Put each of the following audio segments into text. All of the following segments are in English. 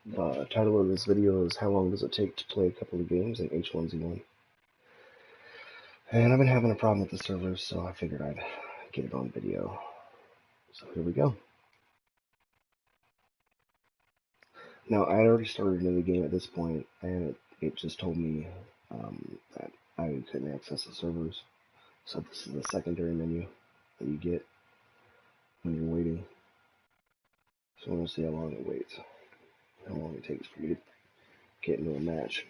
The title of this video is How Long Does It Take to Play a Couple of Games in H1Z1? And I've been having a problem with the servers, so I figured I'd get it on video. So here we go. Now, I had already started another game at this point, and it just told me that I couldn't access the servers. So this is the secondary menu that you get when you're waiting. So we'll see how long it waits, how long it takes for you to get into a match.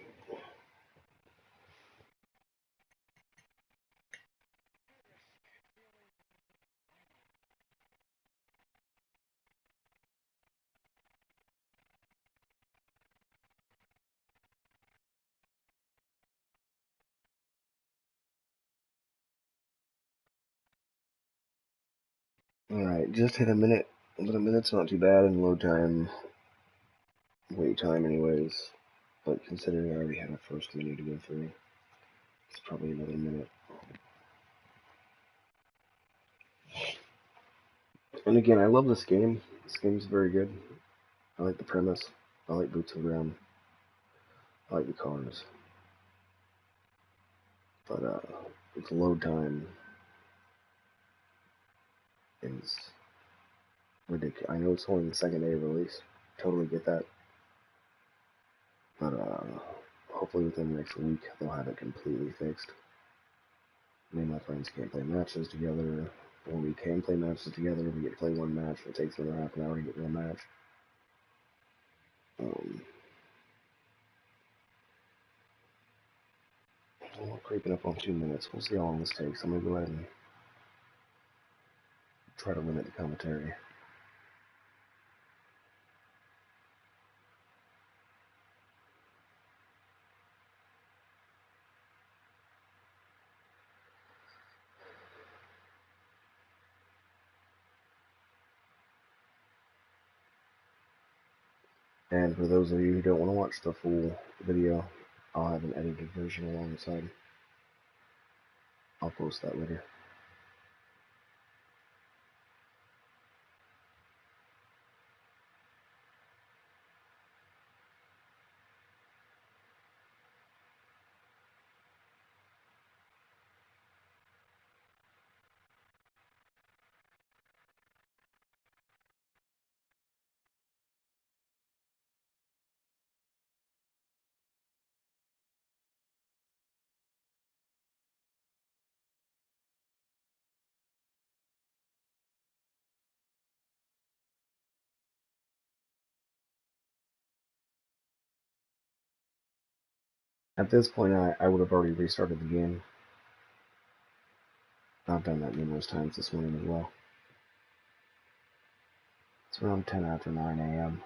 Alright, just hit a minute, but a minute's not too bad in load time, wait time anyways. But considering I already had a first menu to go through, it's probably another minute. And again, I love this game. This game's very good. I like the premise. I like boots on the ground. I like the cars. But the load time is ridiculous. I know it's only the second day of release. Totally get that. But hopefully within the next week they'll have it completely fixed. Me and my friends can't play matches together. When we can play matches together, we get to play one match. It takes another half an hour to get one match. We're creeping up on 2 minutes. We'll see how long this takes. I'm going to go ahead and try to limit the commentary. And for those of you who don't want to watch the full video, I'll have an edited version alongside. I'll post that later. At this point, I would have already restarted the game. I've done that numerous times this morning as well. It's around 10 after 9 a.m.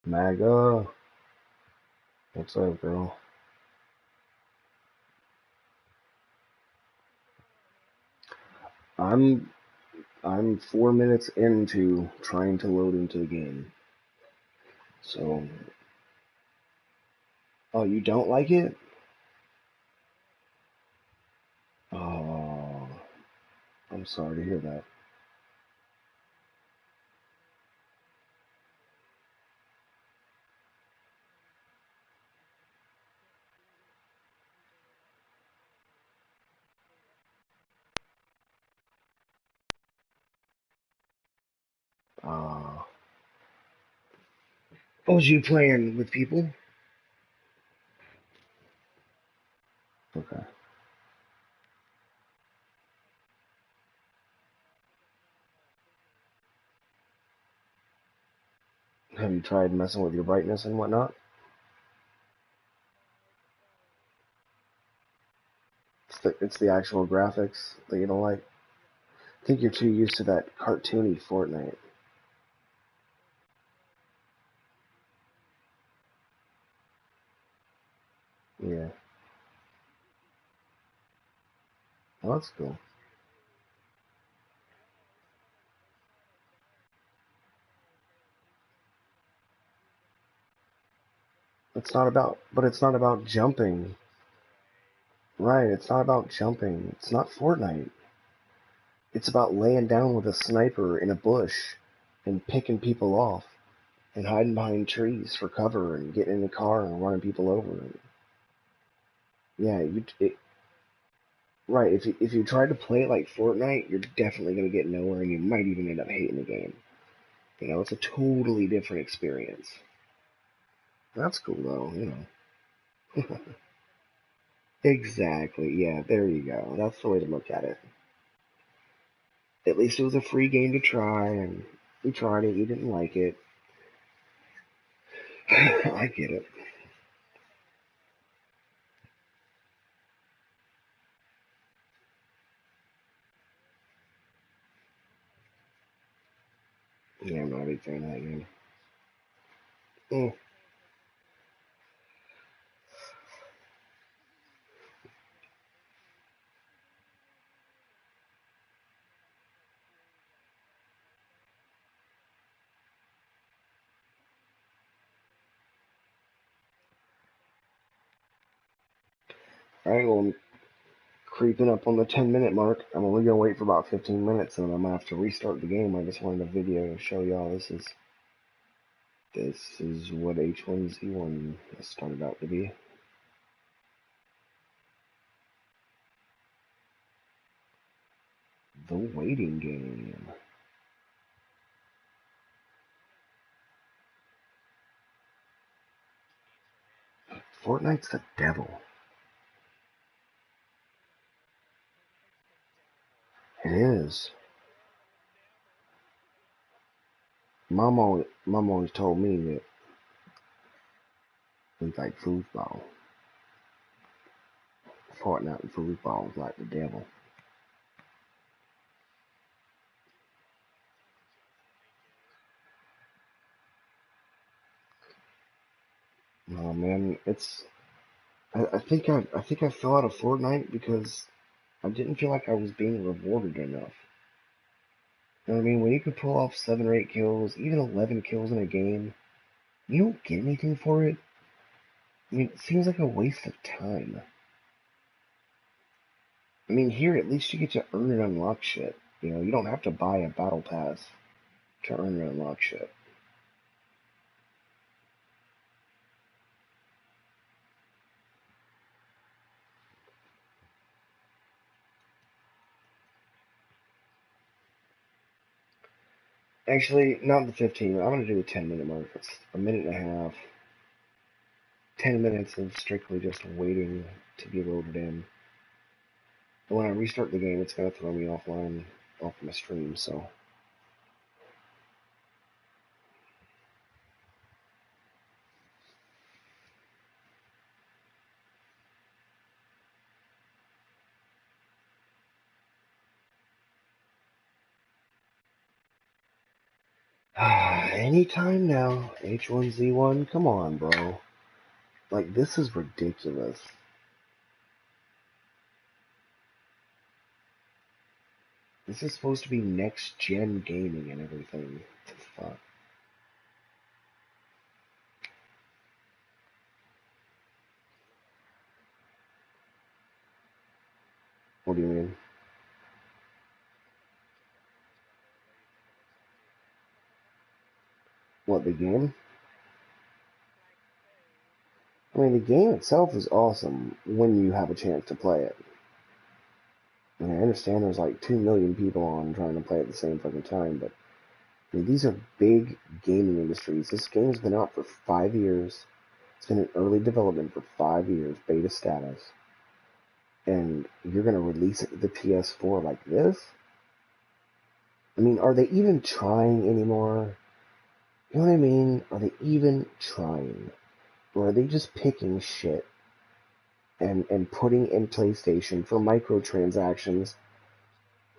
Maga, what's up, girl? I'm 4 minutes into trying to load into the game. So, oh, you don't like it? Oh, I'm sorry to hear that. Was you playing with people? Okay. Have you tried messing with your brightness and whatnot? It's the actual graphics that you don't like. I think you're too used to that cartoony Fortnite. Yeah. Oh, that's cool. But it's not about jumping. Right, it's not about jumping. It's not Fortnite. It's about laying down with a sniper in a bush and picking people off and hiding behind trees for cover and getting in the car and running people over. And, yeah, right. If you try to play it like Fortnite, you're definitely gonna get nowhere, and you might even end up hating the game. You know, it's a totally different experience. That's cool though. You know. Exactly. Yeah. There you go. That's the way to look at it. At least it was a free game to try, and you tried it. You didn't like it. I get it. Yeah, I'm not a big fan of that game. Mm. All right, well, I'm creeping up on the 10-minute mark. I'm only gonna wait for about 15 minutes, and I'm gonna have to restart the game. I just wanted a video to show y'all this is what H1Z1 started out to be. The waiting game. Fortnite's the devil. It is. Mom always told me that it's like foosball. Fortnite and foosball is like the devil. Oh man, I think I fell out of Fortnite because I didn't feel like I was being rewarded enough. You know what I mean? When you can pull off 7 or 8 kills, even 11 kills in a game, you don't get anything for it. I mean, it seems like a waste of time. I mean, here at least you get to earn and unlock shit. You know, you don't have to buy a battle pass to earn and unlock shit. Actually, not the 15. I'm gonna do the 10-minute mark. It's a minute and a half. 10 minutes of strictly just waiting to be loaded in. And when I restart the game, it's gonna throw me offline off my stream. So, anytime now. H1Z1, come on, bro. Like, this is ridiculous. This is supposed to be next gen gaming and everything. What the fuck? What do you mean? What, the game? I mean, the game itself is awesome when you have a chance to play it. I mean, I understand there's like 2 million people on trying to play at the same fucking time, but I mean, these are big gaming industries. This game's been out for 5 years. It's been in early development for 5 years, beta status. And you're gonna release it to the PS4 like this? I mean, are they even trying anymore? You know what I mean? Are they even trying? Or are they just picking shit and putting in PlayStation for microtransactions?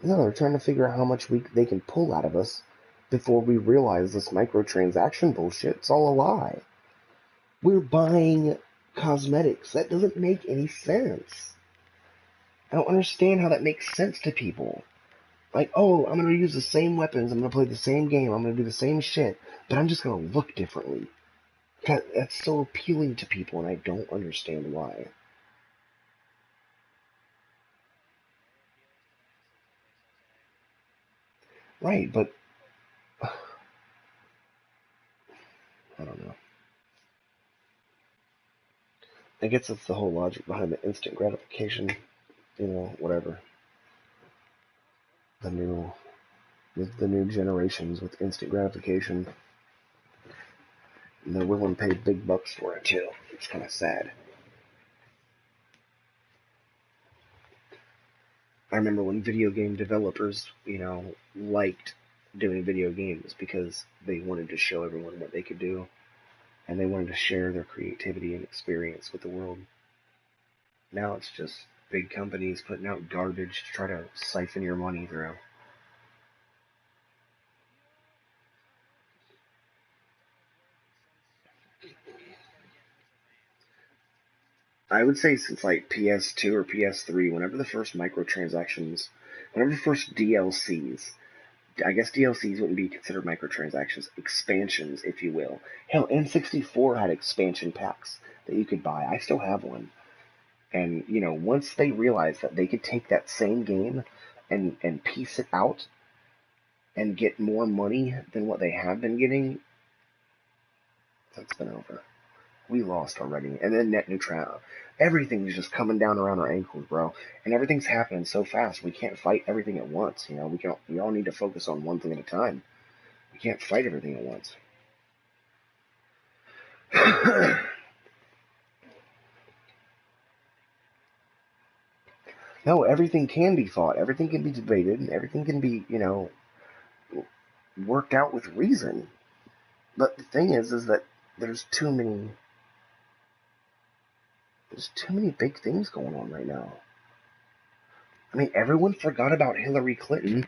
No, they're trying to figure out how much they can pull out of us before we realize this microtransaction bullshit's all a lie. We're buying cosmetics. That doesn't make any sense. I don't understand how that makes sense to people. Like, oh, I'm gonna use the same weapons, I'm gonna play the same game, I'm gonna do the same shit, but I'm just gonna look differently. That's so appealing to people, and I don't understand why. Right, but I don't know. I guess it's the whole logic behind the instant gratification, whatever. The new the new generations with instant gratification. And they're willing to pay big bucks for it too. It's kind of sad. I remember when video game developers, liked doing video games because they wanted to show everyone what they could do, and they wanted to share their creativity and experience with the world. Now it's just big companies putting out garbage to try to siphon your money through. I would say since like PS2 or PS3, whenever the first microtransactions, whenever the first DLCs, I guess DLCs wouldn't be considered microtransactions, expansions, if you will. Hell, N64 had expansion packs that you could buy. I still have one. And, once they realized that they could take that same game and piece it out and get more money than what they have been getting, that's been over. We lost already. And then net neutrality. Everything's just coming down around our ankles, bro. And everything's happening so fast. We can't fight everything at once. We all need to focus on one thing at a time. We can't fight everything at once. No, everything can be fought. Everything can be debated. And everything can be, worked out with reason. But the thing is that there's too many big things going on right now. I mean, everyone forgot about Hillary Clinton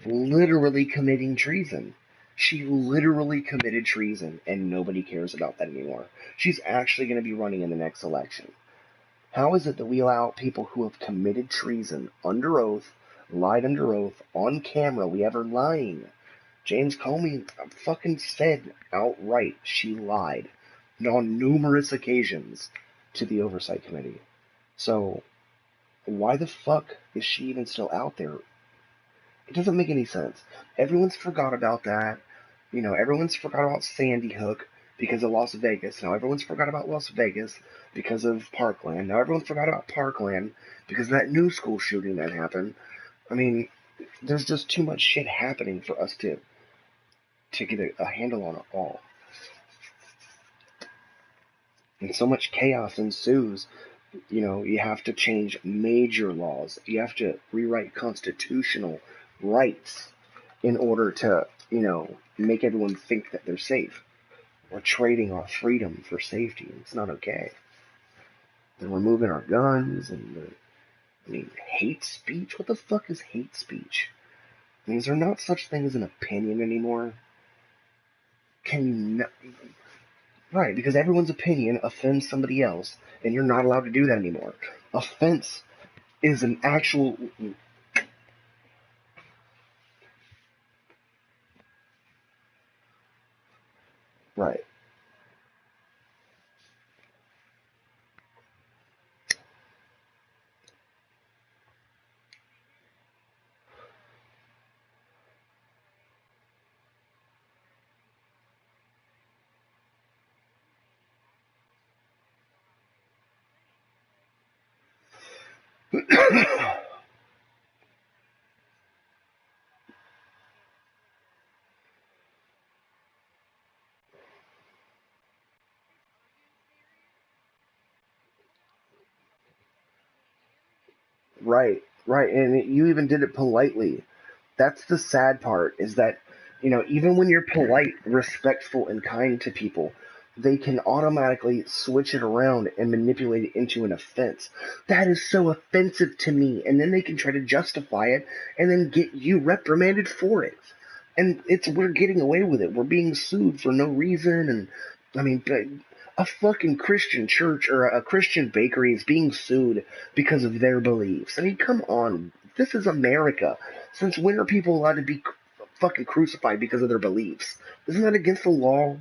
literally committing treason. She literally committed treason, and nobody cares about that anymore. She's actually going to be running in the next election. How is it that we allow people who have committed treason under oath, lied under oath, on camera? We have her lying. James Comey fucking said outright she lied on numerous occasions to the Oversight Committee. So, why the fuck is she even still out there? It doesn't make any sense. Everyone's forgot about that. Everyone's forgot about Sandy Hook because of Las Vegas. Now everyone's forgot about Las Vegas because of Parkland. Now everyone's forgot about Parkland because of that new school shooting that happened. I mean, there's just too much shit happening for us to get a handle on it all. And so much chaos ensues. You have to change major laws. You have to rewrite constitutional rights in order to, make everyone think that they're safe. We're trading our freedom for safety. It's not okay. They're removing our guns and hate speech? What the fuck is hate speech? Is there not such thing as an opinion anymore? Can you not? Right, because everyone's opinion offends somebody else, and you're not allowed to do that anymore. Offense is an actual... Right. Right, right, and you even did it politely. That's the sad part, is that, even when you're polite, respectful, and kind to people, they can automatically switch it around and manipulate it into an offense. That is so offensive to me, and then they can try to justify it, and then get you reprimanded for it. And we're getting away with it. We're being sued for no reason, and, A fucking Christian church or a Christian bakery is being sued because of their beliefs. I mean, come on. This is America. Since when are people allowed to be fucking crucified because of their beliefs? Isn't that against the law?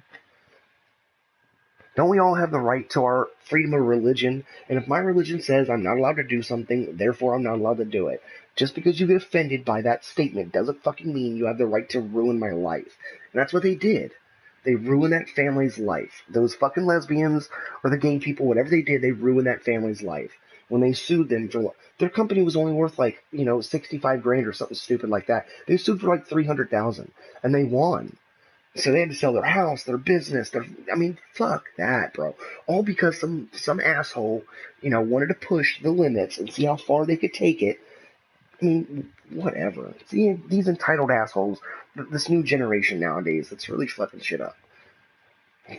Don't we all have the right to our freedom of religion? And if my religion says I'm not allowed to do something, therefore I'm not allowed to do it. Just because you get offended by that statement doesn't fucking mean you have the right to ruin my life. And that's what they did. They ruined that family's life. Those fucking lesbians or the gay people, whatever they did, they ruined that family's life. When they sued them for their company was only worth like, 65 grand or something stupid like that. They sued for like 300,000 and they won. So they had to sell their house, their business, fuck that, bro. All because some asshole, wanted to push the limits and see how far they could take it. I mean, whatever. See, these entitled assholes, this new generation nowadays, that's really fucking shit up.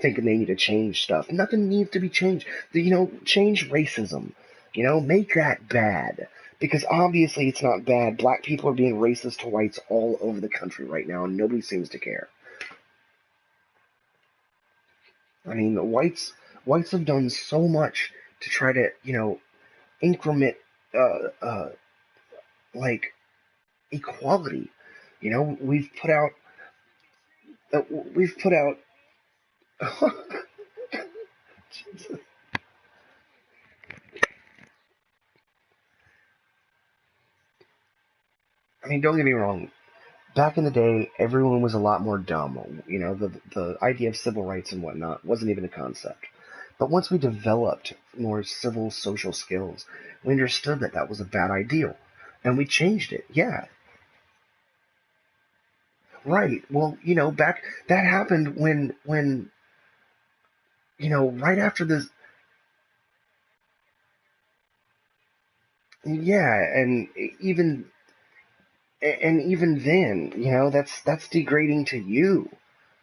Thinking they need to change stuff. Nothing needs to be changed. Change racism. Make that bad. Because obviously it's not bad. Black people are being racist to whites all over the country right now, and nobody seems to care. I mean, the whites have done so much to try to, increment, uh, uh, like equality. We've put out, uh, we've put out. I mean, don't get me wrong. Back in the day, everyone was a lot more dumb. The idea of civil rights and whatnot wasn't even a concept. But once we developed more civil social skills, we understood that that was a bad idea, and we changed it. Yeah, right. Well, back that happened when right after this. Yeah, even then, that's degrading to you.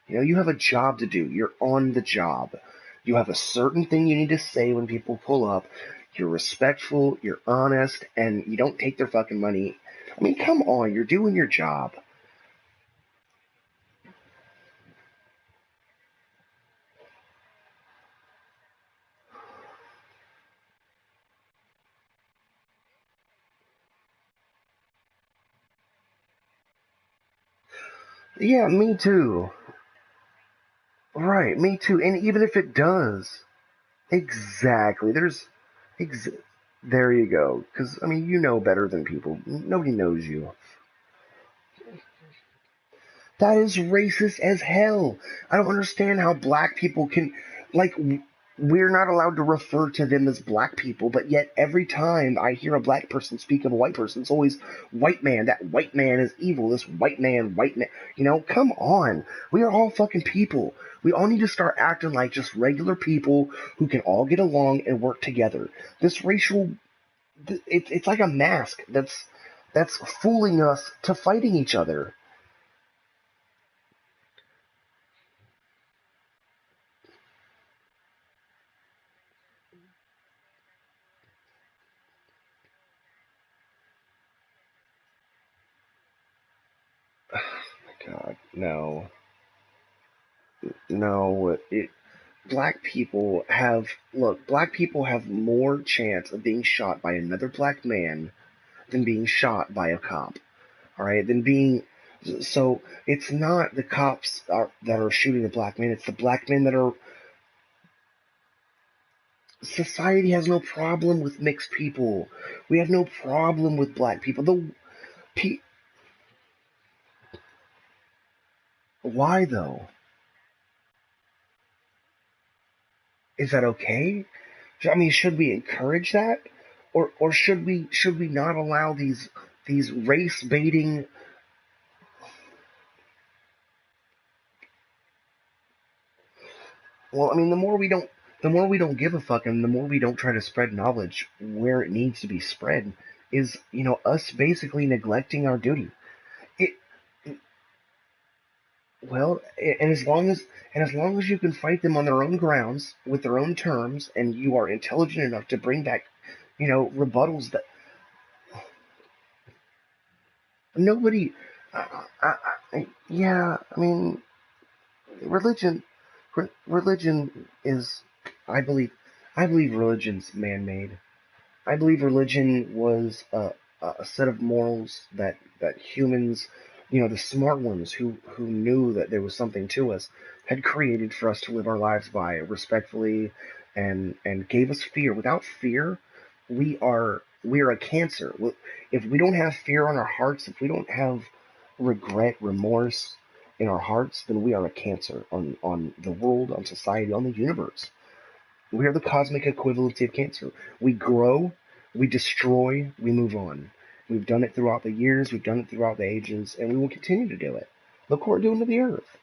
You have a job to do. You're on the job. You have a certain thing you need to say when people pull up. You're respectful, you're honest, and you don't take their fucking money. I mean, come on, you're doing your job. Yeah, me too. Right, me too. And even if it does, exactly. Ex- there you go. Because, I mean, you know better than people. Nobody knows you. That is racist as hell. I don't understand how black people can, like, we're not allowed to refer to them as black people, but yet every time I hear a black person speak of a white person, it's always white man. That white man is evil. This white man, white man. Come on. We are all fucking people. We all need to start acting like just regular people who can all get along and work together. This racial, it's like a mask that's fooling us to fighting each other. God, no, no. Black people have Black people have more chance of being shot by another black man than being shot by a cop. All right, than being. So it's not the cops that are shooting the black men; it's the black men that are. Society has no problem with mixed people. We have no problem with black people. Pe- why though? Is that okay? I mean, should we encourage that, or should we not allow these race baiting? Well, I mean, the more we don't give a fuck, and the more we don't try to spread knowledge where it needs to be spread, is us basically neglecting our duty. It well, and as long as you can fight them on their own grounds with their own terms, and you are intelligent enough to bring back rebuttals that nobody. Yeah, I mean, religion, religion is. I believe I believe religion's man-made. I believe religion was a set of morals that humans, the smart ones who knew that there was something to us, had created for us to live our lives by respectfully, and gave us fear. Without fear, we are a cancer. If we don't have fear on our hearts, if we don't have regret, remorse in our hearts, then we are a cancer on the world, on society, on the universe. We are the cosmic equivalency of cancer. We grow, we destroy, we move on. We've done it throughout the years, we've done it throughout the ages, and we will continue to do it. Look what we're doing to the earth.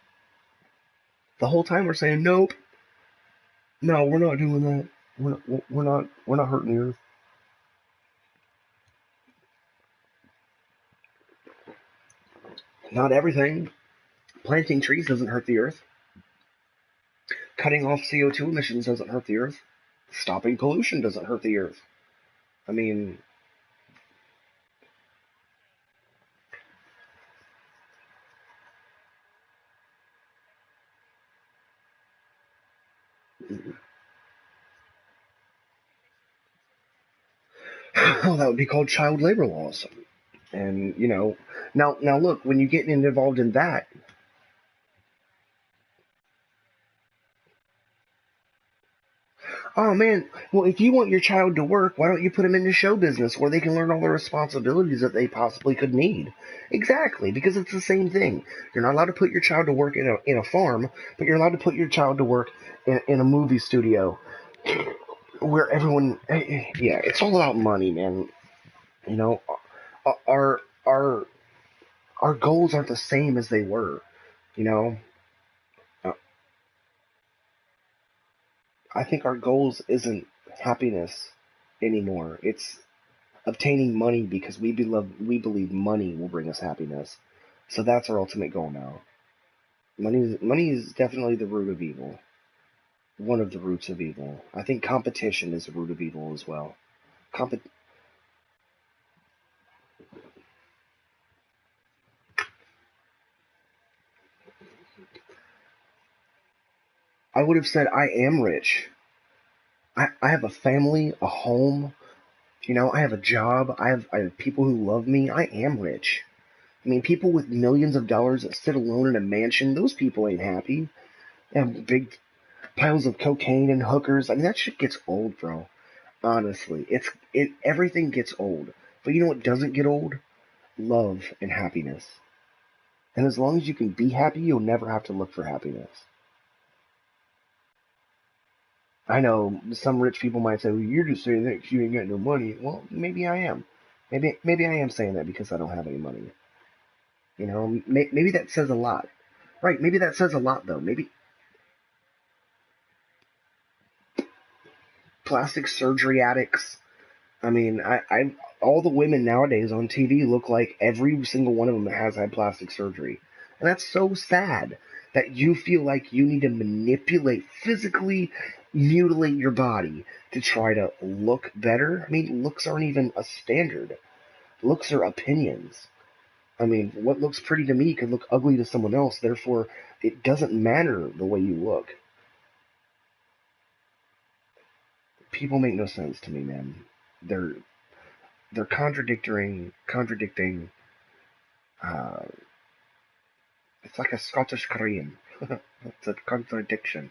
The whole time we're saying, nope, no, we're not doing that. We're not hurting the earth. Not everything. Planting trees doesn't hurt the earth. Cutting off CO2 emissions doesn't hurt the earth. Stopping pollution doesn't hurt the earth. I mean, oh, that would be called child labor laws. And now look, when you get involved in that, oh man, well if you want your child to work, why don't you put them into show business where they can learn all the responsibilities that they possibly could need? Exactly, because it's the same thing. You're not allowed to put your child to work in a farm, but you're allowed to put your child to work in a movie studio where everyone, yeah, it's all about money, man. You know, our our our goals aren't the same as they were. You know, Uh, I think our goals isn't happiness anymore. It's obtaining money because we believe money will bring us happiness. So that's our ultimate goal now. Money is definitely the root of evil. One of the roots of evil. I think competition is the root of evil as well. Comp- I would have said I am rich. I have a family, a home. I have a job. I have people who love me. I am rich. I mean, people with millions of dollars that sit alone in a mansion, those people ain't happy. They have big piles of cocaine and hookers. I mean, that shit gets old, bro. Honestly, everything gets old. But you know what doesn't get old? Love and happiness. And as long as you can be happy, you'll never have to look for happiness. I know some rich people might say, "Well, you're just saying that 'cause you ain't got no money." Well, maybe I am. Maybe I am saying that because I don't have any money. Maybe that says a lot. Right? Maybe that says a lot, though. Maybe plastic surgery addicts. I mean, I all the women nowadays on TV look like every single one of them has had plastic surgery, and that's so sad that you feel like you need to physically mutilate your body to try to look better. I mean, looks aren't even a standard. Looks are opinions. I mean, what looks pretty to me could look ugly to someone else. Therefore, it doesn't matter the way you look. People make no sense to me, man. They're they're contradicting. Uh, it's like a Scottish Korean. It's a contradiction.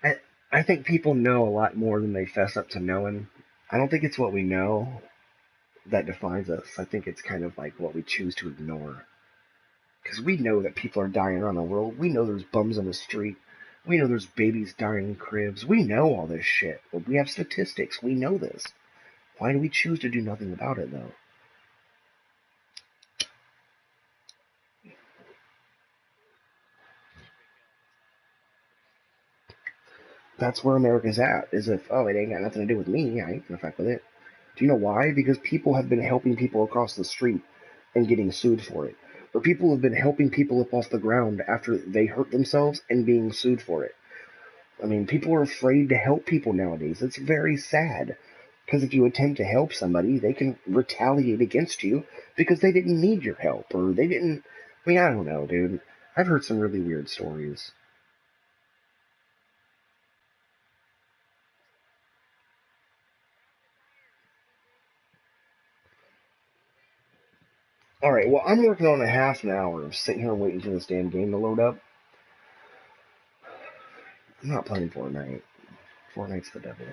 I I think people know a lot more than they fess up to knowing. I don't think it's what we know that defines us. I think it's kind of like what we choose to ignore. Because we know that people are dying around the world. We know there's bums on the street. We know there's babies dying in cribs. We know all this shit. But we have statistics. We know this. Why do we choose to do nothing about it, though? That's where America's at. Is if, oh, it ain't got nothing to do with me. I ain't gonna fuck with it. Do you know why? Because people have been helping people across the street and getting sued for it. Or people have been helping people up off the ground after they hurt themselves and being sued for it. I mean, people are afraid to help people nowadays. It's very sad. Because if you attempt to help somebody, they can retaliate against you because they didn't need your help, or they didn't. I mean, I don't know, dude. I've heard some really weird stories. Alright, well, I'm working on a half an hour of sitting here waiting for this damn game to load up. I'm not playing Fortnite. Fortnite's the devil.